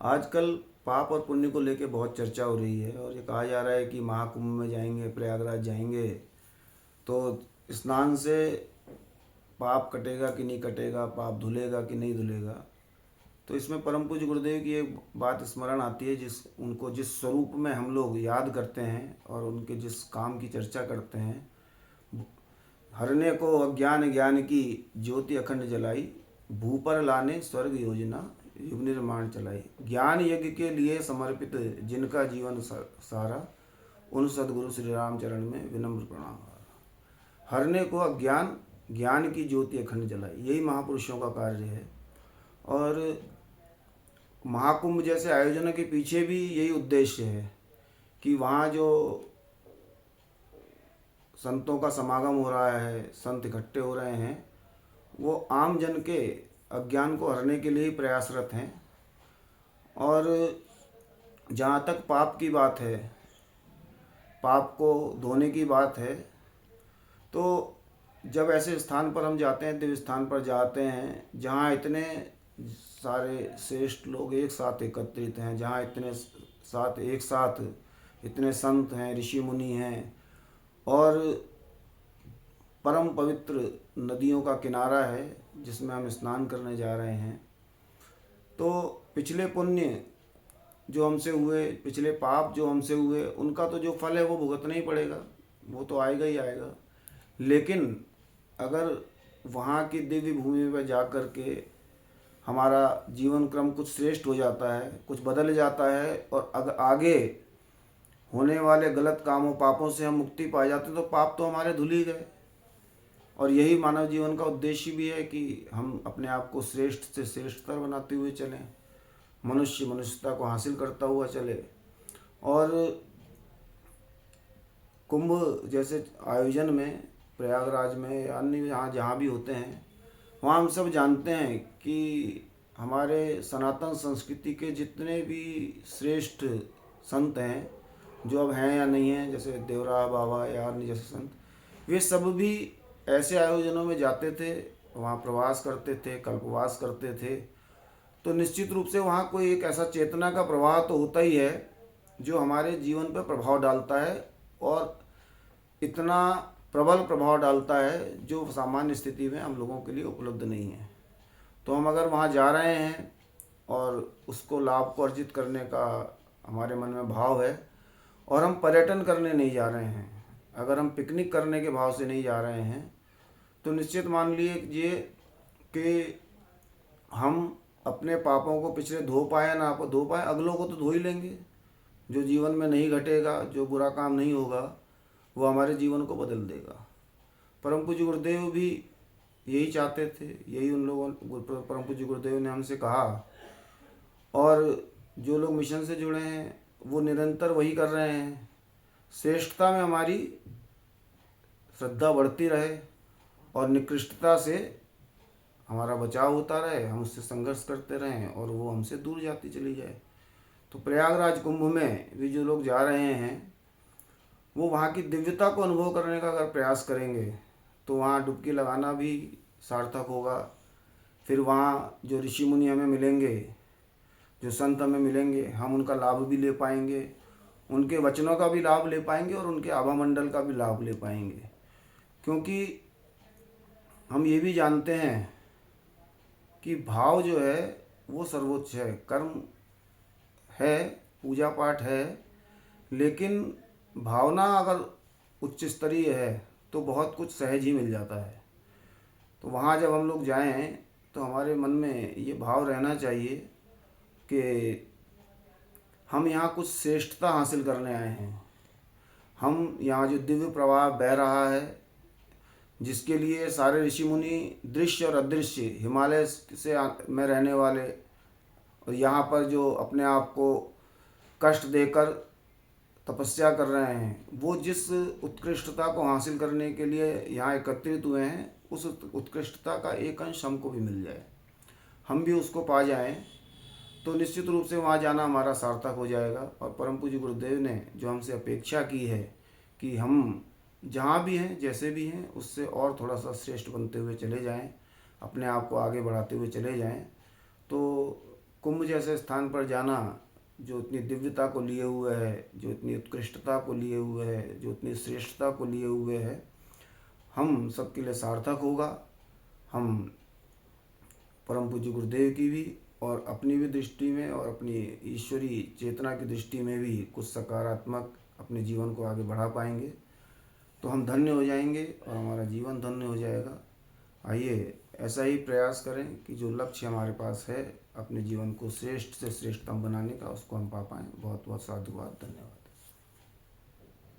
आजकल पाप और पुण्य को लेके बहुत चर्चा हो रही है और ये कहा जा रहा है कि महाकुंभ में जाएंगे, प्रयागराज जाएंगे तो स्नान से पाप कटेगा कि नहीं कटेगा, पाप धुलेगा कि नहीं धुलेगा। तो इसमें परम पूज्य गुरुदेव की एक बात स्मरण आती है, जिस स्वरूप में हम लोग याद करते हैं और उनके जिस काम की चर्चा करते हैं। हरने को अज्ञान ज्ञान की ज्योति अखंड जलाई, भूपर लाने स्वर्ग योजना युग निर्माण चलाई। ज्ञान यज्ञ के लिए समर्पित जिनका जीवन सारा, उन सदगुरु श्री राम चरण में विनम्र प्रणाम। हरने को अज्ञान ज्ञान की ज्योति अखंड जलाई, यही महापुरुषों का कार्य है। और महाकुंभ जैसे आयोजनों के पीछे भी यही उद्देश्य है कि वहाँ जो संतों का समागम हो रहा है, संत इकट्ठे हो रहे हैं, वो आम जन के अज्ञान को हरने के लिए ही प्रयासरत हैं। और जहाँ तक पाप की बात है, पाप को धोने की बात है, तो जब ऐसे स्थान पर हम जाते हैं, दिव्य स्थान पर जाते हैं जहाँ इतने सारे श्रेष्ठ लोग एक साथ एकत्रित हैं, जहाँ एक साथ इतने संत हैं, ऋषि मुनि हैं, और परम पवित्र नदियों का किनारा है जिसमें हम स्नान करने जा रहे हैं, तो पिछले पुण्य जो हमसे हुए, पिछले पाप जो हमसे हुए, उनका तो जो फल है वो भुगतना ही पड़ेगा, वो तो आएगा ही आएगा। लेकिन अगर वहाँ की दिव्य भूमि पर जा कर के हमारा जीवन क्रम कुछ श्रेष्ठ हो जाता है, कुछ बदल जाता है, और अगर आगे होने वाले गलत कामों पापों से हम मुक्ति पा जाते हैं, तो पाप तो हमारे धुल ही गए। और यही मानव जीवन का उद्देश्य भी है कि हम अपने आप को श्रेष्ठ से श्रेष्ठतर बनाते हुए चलें, मनुष्य मनुष्यता को हासिल करता हुआ चले। और कुंभ जैसे आयोजन में, प्रयागराज में या अन्य जहाँ जहाँ भी होते हैं, वहाँ हम सब जानते हैं कि हमारे सनातन संस्कृति के जितने भी श्रेष्ठ संत हैं, जो अब हैं या नहीं हैं, जैसे देवरा बाबा या अन्य जैसे संत, वे सब भी ऐसे आयोजनों में जाते थे, वहाँ प्रवास करते थे, कल्पवास करते थे। तो निश्चित रूप से वहाँ कोई एक ऐसा चेतना का प्रवाह तो होता ही है जो हमारे जीवन पर प्रभाव डालता है, और इतना प्रबल प्रभाव डालता है जो सामान्य स्थिति में हम लोगों के लिए उपलब्ध नहीं है। तो हम अगर वहाँ जा रहे हैं और उसको लाभ को अर्जित करने का हमारे मन में भाव है, और हम पर्यटन करने नहीं जा रहे हैं, अगर हम पिकनिक करने के भाव से नहीं जा रहे हैं, तो निश्चित मान लीजिए कि हम अपने पापों को पिछले धो पाए ना धो पाए, अगलों को तो धो ही लेंगे। जो जीवन में नहीं घटेगा, जो बुरा काम नहीं होगा, वो हमारे जीवन को बदल देगा। परम पूज्य गुरुदेव भी यही चाहते थे, यही उन लोगों परम पूज्य गुरुदेव ने हमसे कहा। और जो लोग मिशन से जुड़े हैं वो निरंतर वही कर रहे हैं, श्रेष्ठता में हमारी श्रद्धा बढ़ती रहे और निकृष्टता से हमारा बचाव होता रहे, हम उससे संघर्ष करते रहें और वो हमसे दूर जाती चली जाए। तो प्रयागराज कुंभ में भी जो लोग जा रहे हैं, वो वहाँ की दिव्यता को अनुभव करने का अगर प्रयास करेंगे तो वहाँ डुबकी लगाना भी सार्थक होगा। फिर वहाँ जो ऋषि मुनि हमें मिलेंगे, जो संत हमें मिलेंगे, हम उनका लाभ भी ले पाएंगे, उनके वचनों का भी लाभ ले पाएंगे और उनके आभा मंडल का भी लाभ ले पाएंगे। क्योंकि हम ये भी जानते हैं कि भाव जो है वो सर्वोच्च है। कर्म है, पूजा पाठ है, लेकिन भावना अगर उच्च स्तरीय है तो बहुत कुछ सहज ही मिल जाता है। तो वहाँ जब हम लोग जाएं तो हमारे मन में ये भाव रहना चाहिए कि हम यहाँ कुछ श्रेष्ठता हासिल करने आए हैं। हम यहाँ जो दिव्य प्रवाह बह रहा है, जिसके लिए सारे ऋषि मुनि दृश्य और अदृश्य, हिमालय से में रहने वाले और यहाँ पर जो अपने आप को कष्ट देकर तपस्या कर रहे हैं, वो जिस उत्कृष्टता को हासिल करने के लिए यहाँ एकत्रित हुए हैं, उस उत्कृष्टता का एक अंश हमको भी मिल जाए, हम भी उसको पा जाएं, तो निश्चित रूप से वहाँ जाना हमारा सार्थक हो जाएगा। और परम पूज्य गुरुदेव ने जो हमसे अपेक्षा की है कि हम जहाँ भी हैं, जैसे भी हैं, उससे और थोड़ा सा श्रेष्ठ बनते हुए चले जाएं, अपने आप को आगे बढ़ाते हुए चले जाएं, तो कुंभ जैसे स्थान पर जाना जो इतनी दिव्यता को लिए हुए है, जो इतनी उत्कृष्टता को लिए हुए है, जो इतनी श्रेष्ठता को लिए हुए है, हम सबके लिए सार्थक होगा। हम परम पूज्य गुरुदेव की भी और अपनी भी दृष्टि में और अपनी ईश्वरी चेतना की दृष्टि में भी कुछ सकारात्मक अपने जीवन को आगे बढ़ा पाएंगे, तो हम धन्य हो जाएंगे और हमारा जीवन धन्य हो जाएगा। आइए ऐसा ही प्रयास करें कि जो लक्ष्य हमारे पास है अपने जीवन को श्रेष्ठ से श्रेष्ठतम बनाने का, उसको हम पा पाएँ। बहुत बहुत साधुवाद, धन्यवाद।